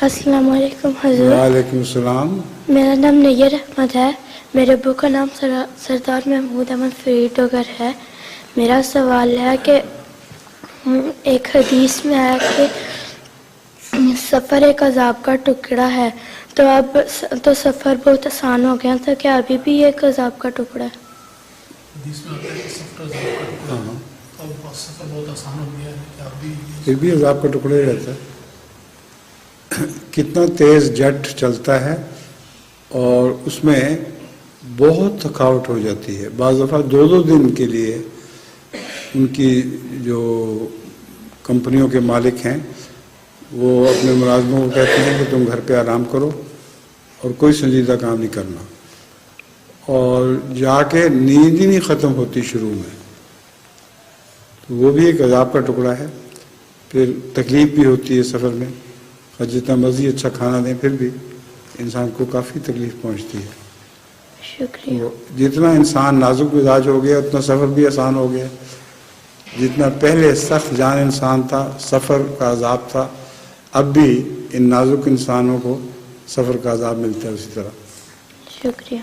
السلام علیکم حضور. وعلیکم السلام. میرا نام نیر احمد ہے. میرے ابو کا نام سردار محمود احمد فرید ڈوگر ہے. میرا سوال ہے کہ ایک حدیث میں ہے کہ سفر ایک عذاب کا ٹکڑا ہے، تو اب تو سفر بہت آسان ہو گیا تھا، کیا ابھی بھی ایک عذاب کا ٹکڑا ہے؟ حدیث میں آتا ہے کہ سفر عذاب کا ٹکڑا ہے، اب سفر بہت آسان ہو گیا ہے، کیا ابھی پھر بھی عذاب کا ٹکڑا ہی رہتا ہے. کتنا تیز جٹ چلتا ہے اور اس میں بہت تھکاوٹ ہو جاتی ہے. بعض دفعہ 2 دن کے لیے ان کی جو کمپنیوں کے مالک ہیں وہ اپنے ملازموں کو کہتے ہیں کہ تم گھر پہ آرام کرو اور کوئی سنجیدہ کام نہیں کرنا، اور جا کے نیند ہی نہیں ختم ہوتی شروع میں. تو وہ بھی ایک عذاب کا ٹکڑا ہے. پھر تکلیف بھی ہوتی ہے سفر میں، اور جتنا مرضی اچھا کھانا دیں پھر بھی انسان کو کافی تکلیف پہنچتی ہے. شکریہ. تو جتنا انسان نازک مزاج ہو گیا اتنا سفر بھی آسان ہو گیا. جتنا پہلے سخت جان انسان تھا، سفر کا عذاب تھا، اب بھی ان نازک انسانوں کو سفر کا عذاب ملتا ہے اسی طرح. شکریہ.